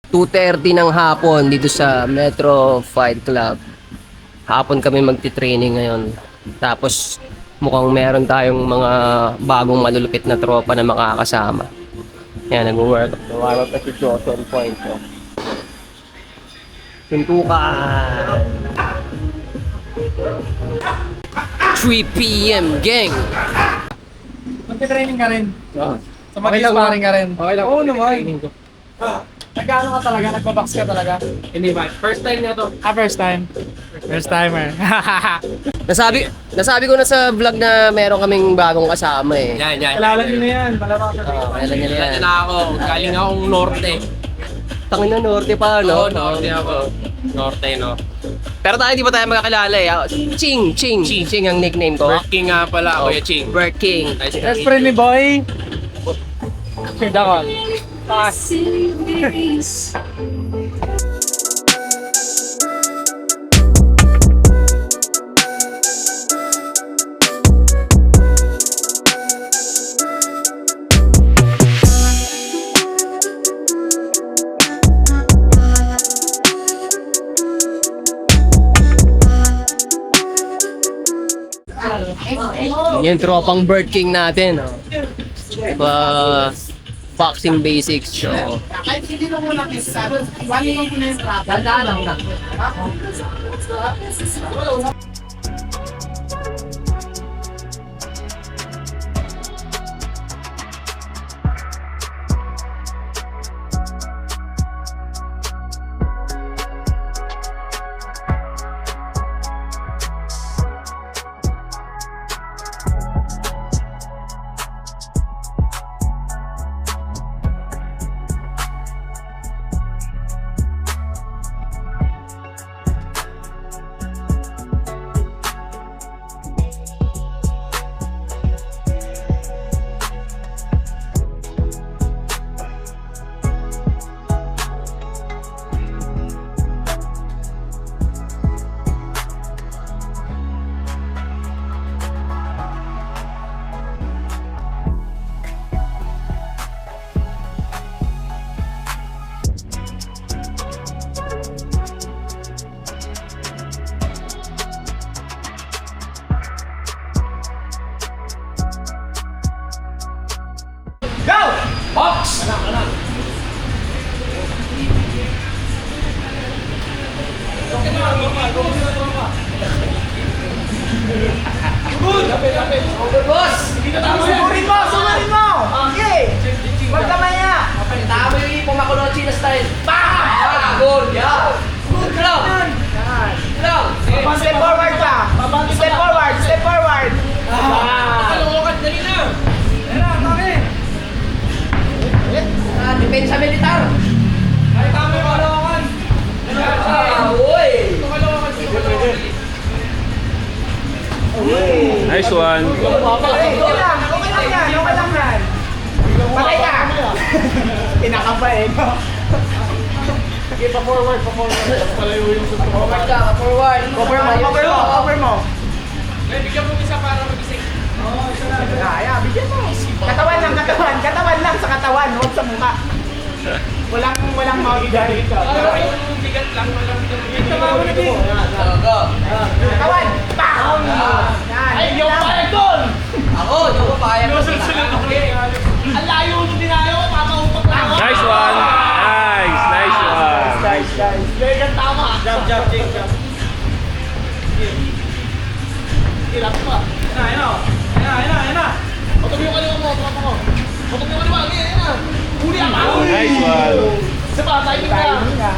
2:30 ng hapon dito sa Metro Fight Club. Hapon kami magti-training ngayon. Tapos mukhang meron tayong mga bagong malulupit na tropa na makakasama. Yan, nag-workout. Nag-workout pa si Johnson Point. Suntukan! 3 p.m. gang! Magti-training ka rin. So Okay lang, mag-sparring ka rin. Okay lang. Oo naman. Nag-ano ka talaga? Nagbabox ka talaga? Hindi ba? First time na to. First time. First timer. Nasabi ko na sa vlog na meron kaming bagong kasama eh. Yan. Kilala niyo na yan. Palama ka. Kailan niya na yan. Yan na ako. Galing akong Norte. Tangin na Norte pa, no? Oo, Norte ako. Norte, no? Pero tayo di pa tayo magkakilala eh. Ching ang nickname ko. Bird King nga pala, Kuya Ching. Bert King. Nice to Best meet friend ni Boy. Dakon. Yung tropang Bert King natin. Oh. Boxing basics. So, Kahit hindi mo muna kisa, wali mo muna yung trap. Dadaan lang. Sugurin mo! Okay! Huwag ka maya! Tama yung pumakulo ng China style. Bam! Good! Yeah! Good! Lang! Lang! Step forward ka! Step forward! Step forward! Kalungokan, dali na! Depende sa militar! Ay, tama yung kalungokan! Uy! Nice one. Okay lang yan! Patay ka! Pinakaba eh, no? Sige, pa-forward. Forward ka, pa-forward. Cover mo. Ay, bigyan mo isa para magising. Bigyan mo. Katawan lang sa katawan, huwag sa mukha. Walang magigalit ka. Yung bigat lang, walang bigat. Katawan! Bam! Yan. Ay, yung payag doon! Ako, yung papayag. Ang layo mo dinayo, papaupak lang ako. Nice one. Nice one. Guys. Legan tama. Jump, Jake, jump. Hirap pa. Ayan na. Otob yung kaliwa mo, tropa ko. Otob yung kaliwa, ayan na. Huli ang ako. Nice one. Isa pa, timing ka. Nice one.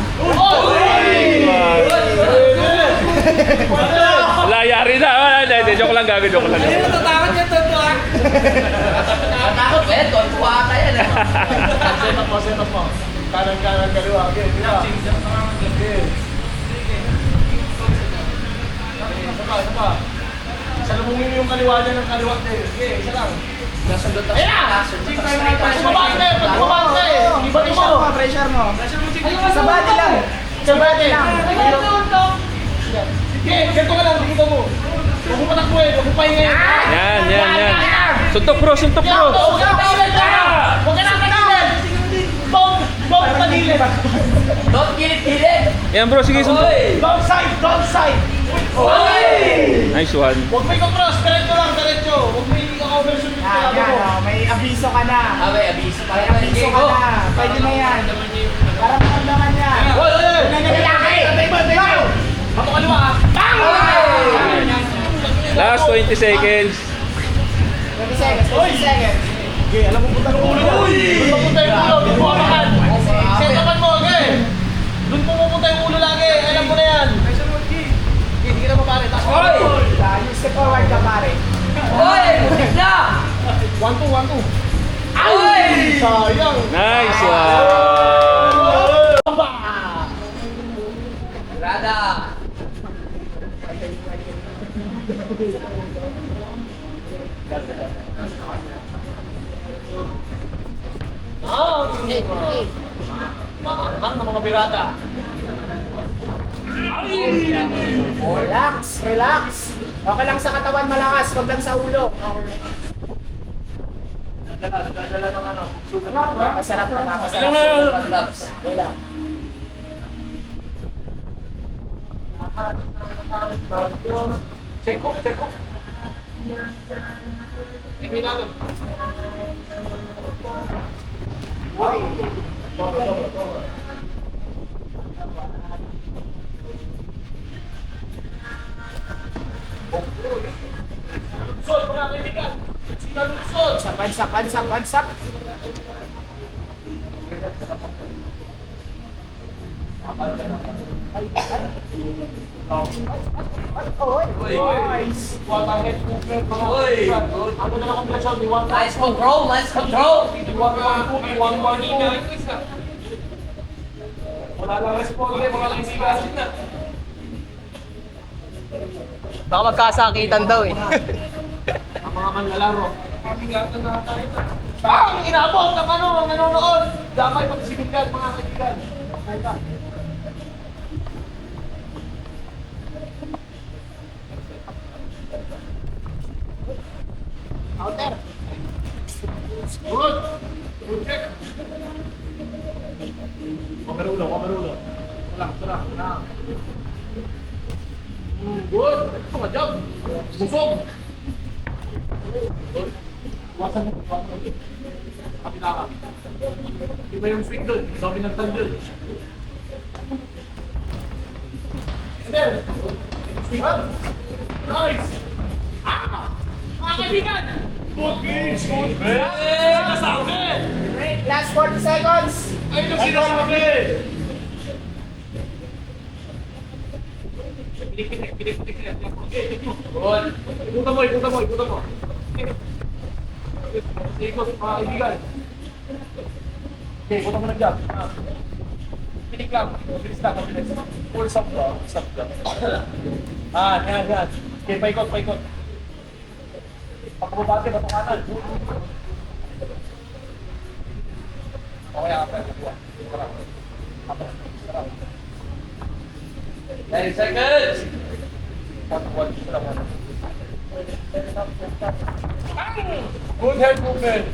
Wala, yari na. Hindi, joke lang gago, joke lang. Natatakot yan, tonto ah. Natakot ba yan? Tuwa ka yan. Set up mo. Kanan, kaliwa. Okay, kaliwa. Isa pa. Salubungin yung kaliwa niya ng kaliwa. Okay, isa lang. Nasundot ako. Ayan na! Pagkumabante! Ibati mo! Pressure mo. Sa body lang! Sa body lang. Sige, ganito ka lang, dito mo. Huwag mo patakbuhin, huwag mo pahingin. Yan. Suntok bro. Huwag ka na tagilin! Huwag ka na tagilin! Bog! Don't panilin. Don't kilit-kilit! Yan bro, sige sunod. Don't side, don't side. Nice one. Huwag mo i-cross, diretso lang, diretso. Huwag mo i-overshoot yung Yan, pinado mo. yan, oh. May abiso ka na. May abiso pa May abiso ka na. Pwede na yan. Para makamdaman yan. Hoy, hoy, hoy! Lalaki! Ako kaliwa ah. Last 20 seconds. 20 seconds, 20 seconds. Okay, alam mo punta ng ulo niya. Doon papunta yung ulo, doon pumapakan. Set upan mo, okay? Doon pumupunta yung ulo lagi, alam mo na yan. Okay, hindi ka na mapare. Taas mo. You step forward ka, pare. Hoy! Butik na! 1-2, 1-2. Ay! Sayang. Nice one. Rada! Ang mga birata. Relax, relax. Okay lang sa katawan, malakas. Huwag lang sa ulo. Masarap na, masarap. Okay lang. Check ko. Tingnan natin. Lusot, mga kaibigan. Sino lusot? Sapan. Nice. What a head movement, mga kaibigan. Ano na lang kombinasyon? Di 1-1. Nice control! Nice control! Di 1-1-2, di 1-1-2. Wala lang responde, mga kaibigan. Baka magkasakitan daw eh. Ang mga manlalaro. Ang inabot ng ano, ang nanonood. Damay pagsibigan, mga kaibigan. Outer. Good. Good check. Kamarulo. Tulang. Good. Ito ka, jump. Busog. Wasan mo. Kapila ka. Iba yung swing doon. Sabi ng tandil. And then, swing up. Nice. Mga kaibigan. Good pitch. Good pitch. Nasabi. Last 40 seconds. Ayun ang sinasabi. Good. Ikutan mo. Ikot, mga kaibigan. Okay, ikutan mo na dyan. Pinik lang. Bilis lang. Full stop lang. Yan. Okay, paikot. Pagkababate, batunganan. Okay, apat. 30 seconds! Good head movement.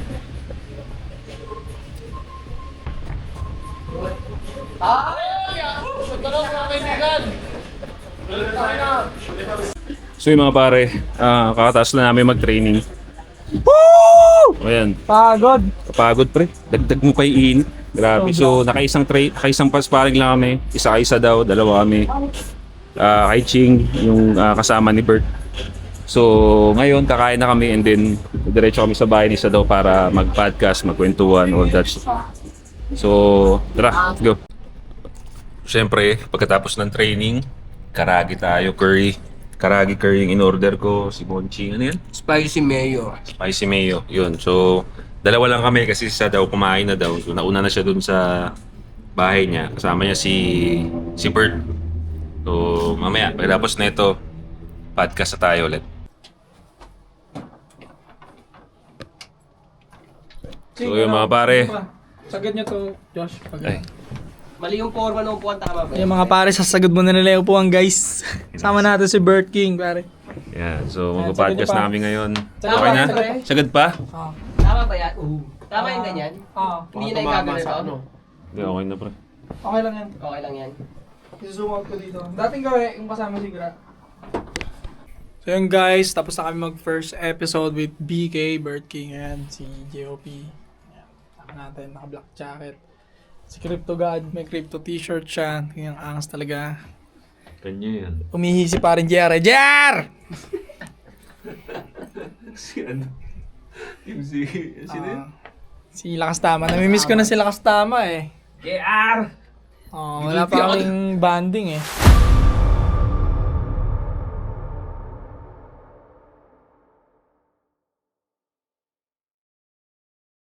So yung mga pare, kakataas na namin mag-training. Woo! Ayan. Kapagod pre. Dagdag mo kay init. Grabe. So nakaisang sparring lang kami. Isa daw, dalawa kami. Kay Ching, yung kasama ni Bert. So ngayon kakain na kami and then diretso kami sa bahay ni Isa daw para mag-podcast, magkwentuhan, all that. So tara, let's go. Siyempre, pagkatapos ng training, karagi tayo, curry. Karagi curry yung in-order ko, si Bonchi. Ano yan? Spicy mayo. Spicy mayo. Yun. So, dalawa lang kami kasi siya daw kumain na daw. So, nauna na siya dun sa bahay niya. Kasama niya si Bert. So, mamaya, pagkatapos na ito, podcast na tayo ulit. So, yung mga pare. Sagad nyo to, Josh. Ay, Mali yung forma ng upuan, tama ba? Yung mga pare, sasagad mo na nila yung upuan, guys. Sama natin si Bert King, pare. yan. So, Ayan, mag-podcast sagad na pa. kami ngayon. Sagad Okay pa, na? sagad Sagad pa? Oh. Tama ba yan? Tama yung ganyan? Oh. Hindi na ikagano ito? Hindi, okay na pre. Okay lang yan. Okay lang yan. I-zoom out ko dito. Dating gawin yung kasama si Gra. So yun guys, tapos na kami mag first episode with BK, Bert King, and si JOP. Ayan, saka natin, naka-black jacket. Si Crypto God, may crypto t-shirt siya. Tingnan, angas talaga. Kanya yan. Umihi si parin JR. JR! Si ano? Sino yun? Si Lakas Tama. Namimiss ko na si Lakas Tama eh. JR! Oh, wala pa kaming banding eh.